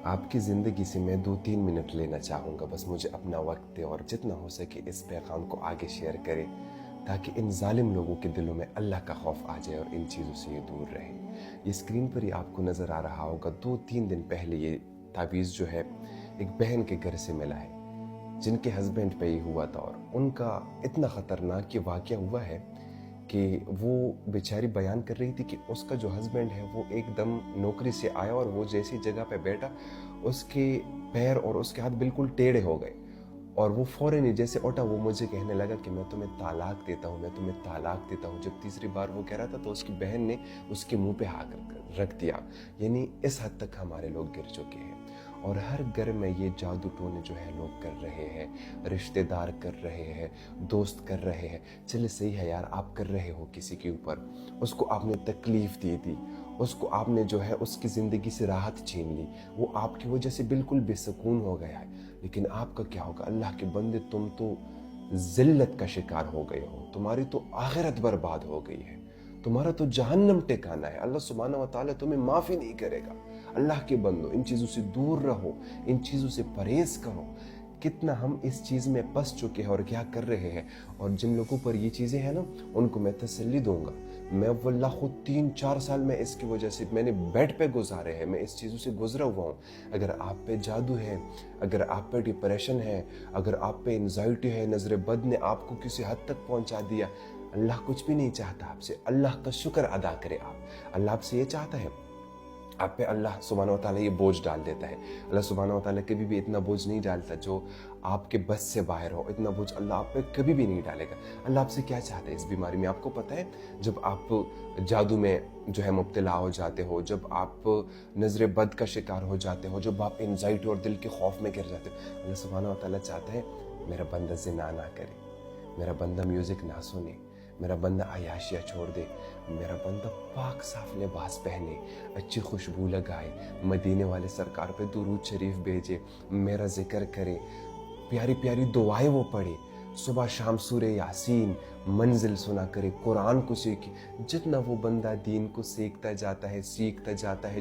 آپ کی ज़िंदगी से मैं 2-3 मिनट लेना चाहूँगा, बस मुझे अपना वक्त दे और जितना हो सके इस पैगाम को आगे शेयर करें ताकि इन ज़ालिम लोगों के दिलों में अल्लाह का खौफ आ जाए और इन चीज़ों से ये दूर रहे। ये स्क्रीन पर ही आपको नज़र आ रहा होगा, 2-3 दिन पहले ये तावीज़ जो है एक बहन के घर से मिला है जिनके हस्बैंड पे ही हुआ था और उनका इतना ख़तरनाक ये वाक़या हुआ है कि वो बेचारी बयान कर रही थी कि उसका जो हस्बैंड है वो एकदम नौकरी से आया और वो जैसी जगह पे बैठा उसके पैर और उसके हाथ बिल्कुल टेढ़े हो गए और वो फ़ौरन ही जैसे उठा वो मुझे कहने लगा कि मैं तुम्हें तालाक देता हूँ, मैं तुम्हें तालाक देता हूँ। जब तीसरी बार वो कह रहा था तो उसकी बहन ने उसके मुंह पे हाथ रख दिया। यानी इस हद तक हमारे लोग गिर चुके हैं और हर घर में ये जादू टोने जो है लोग कर रहे हैं, रिश्तेदार कर रहे हैं, दोस्त कर रहे हैं। चले सही है यार, आप कर रहे हो किसी के ऊपर, उसको आपने तकलीफ़ दी थी, उसको आपने जो है उसकी ज़िंदगी से राहत छीन ली, वो आपकी वजह से बिल्कुल बेसुकून हो गया है, लेकिन आपका क्या होगा? अल्लाह के बंदे, तुम तो ज़िल्लत का शिकार हो गए हो, तुम्हारी तो आखिरत बर्बाद हो गई है, तुम्हारा तो जहन्नम ठिकाना है। अल्लाह सुब्हानहू व तआला तुम्हें माफ़ी नहीं करेगा। अल्लाह के बंदो, इन चीज़ों से दूर रहो, इन चीज़ों से परहेज़ करो। कितना हम इस चीज़ में फंस चुके हैं और क्या कर रहे हैं। और जिन लोगों पर ये चीज़ें हैं ना, उनको मैं तसल्ली दूंगा। मैं वल्लाह खुद 3-4 साल में इसकी वजह से मैंने बेड पे गुजारे हैं, मैं इस चीज़ों से गुजरा हुआ हूँ। अगर आप पे जादू है, अगर आप पे डिप्रेशन है, अगर आप पे एंजाइटी है, नज़र बद ने आपको किसी हद तक पहुँचा दिया, अल्लाह कुछ भी नहीं चाहता आपसे। अल्लाह का शुक्र अदा करें आप। अल्लाह आपसे ये चाहता है आप पे अल्लाह सुब्हानहू व तआला ये बोझ डाल देता है। अल्लाह सुब्हानहू व तआला कभी भी इतना बोझ नहीं डालता जो आपके बस से बाहर हो। इतना बोझ अल्लाह आप पे कभी भी नहीं डालेगा। अल्लाह आपसे क्या चाहता है इस बीमारी में आपको पता है? जब आप जादू में जो है मुब्तला हो जाते हो, जब आप नज़र बद का शिकार हो जाते हो, जब आप एंजाइटी और दिल के खौफ में गिर जाते हो, अल्लाह सुब्हानहू व तआला चाहता है मेरा बंदा ज़िना ना करे, मेरा बंदा म्यूज़िक ना सुने, मेरा बंदा अयाशिया छोड़ दे, मेरा बंदा पाक साफ लिबास पहने, अच्छी खुशबू लगाए, मदीने वाले सरकार पे दुरूद शरीफ भेजे, मेरा जिक्र करे, प्यारी प्यारी दुआएं वो पढ़े, सुबह शाम सूरे यासीन मंजिल सुना करे, कुरान को सीखे। जितना वो बंदा दीन को सीखता जाता है,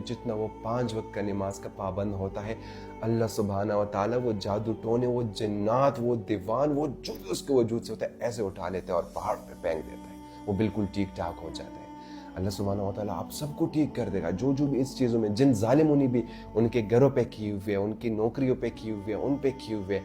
जितना वो 5 वक्त का नमाज का पाबंद होता है, अल्लाह सुब्हानहू व तआला वो जादू टोने, वो जिन्नात, वो दीवान, वो जो उसके वजूद से होता है ऐसे उठा लेता है और पहाड़ पे फेंक देता है, वो बिल्कुल ठीक ठाक हो जाता है। अल्लाह सुब्हानहू व तआला आप सबको ठीक कर देगा। जो जो भी इस चीज़ों में जिन जालिमों ने भी उनके घरों पे किए हुए, उनकी नौकरियों पे किए हुए, उन पे किए हुए,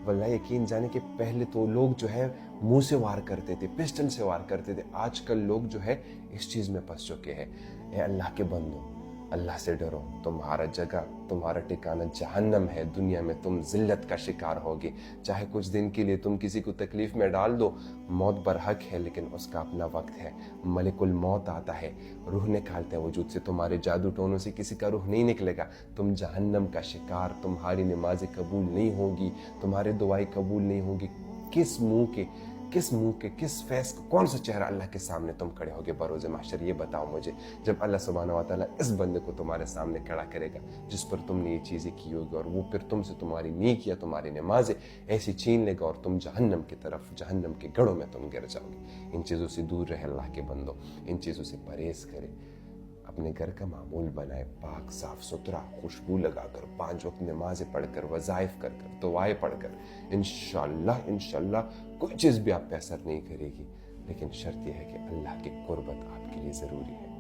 वल्लाह यकीन जाने के पहले तो लोग जो है मुंह से वार करते थे, पिस्टल से वार करते थे। आजकल लोग जो है इस चीज़ में फंस चुके हैं। ए अल्लाह के बंदो, अल्लाह से डरो। तुम्हारा जगह, तुम्हारा ठिकाना जहन्नम है। दुनिया में तुम ज़िल्लत का शिकार होगे। चाहे कुछ दिन के लिए तुम किसी को तकलीफ़ में डाल दो, मौत बरहक है, लेकिन उसका अपना वक्त है। मलिकुल मौत आता है, रूह निकालते हैं वजूद से। तुम्हारे जादू टोनों से किसी का रूह नहीं निकलेगा। तुम जहन्नम का शिकार, तुम्हारी नमाज़ें कबूल नहीं होगी, तुम्हारी दुआएं कबूल नहीं होगी। किस मुंह के किस फैस को, कौन सा चेहरा अल्लाह के सामने तुम खड़े होगे बरोज़ महशर? ये बताओ मुझे। जब अल्लाह सुब्हानहू व तआला इस बंदे को तुम्हारे सामने खड़ा करेगा जिस पर तुमने ये चीज़ें की होगी, और वो फिर तुमसे तुम्हारी नेकियां, तुम्हारी नमाजें ऐसी छीन लेगा और तुम जहन्नम की तरफ, जहन्नम के गढ़ों में तुम गिर जाओगे। इन चीज़ों से दूर रहे अल्लाह के बंदो, इन चीज़ों से परहेज़ करें। अपने घर का मामूल बनाए, पाक साफ सुथरा, खुशबू लगाकर, 5 वक्त नमाज़ें पढ़कर, वज़ाइफ कर कर, दुआएं पढ़कर, इंशाअल्लाह कोई चीज़ भी आप पे असर नहीं करेगी। लेकिन शर्त यह है कि अल्लाह की कुर्बत आपके लिए ज़रूरी है।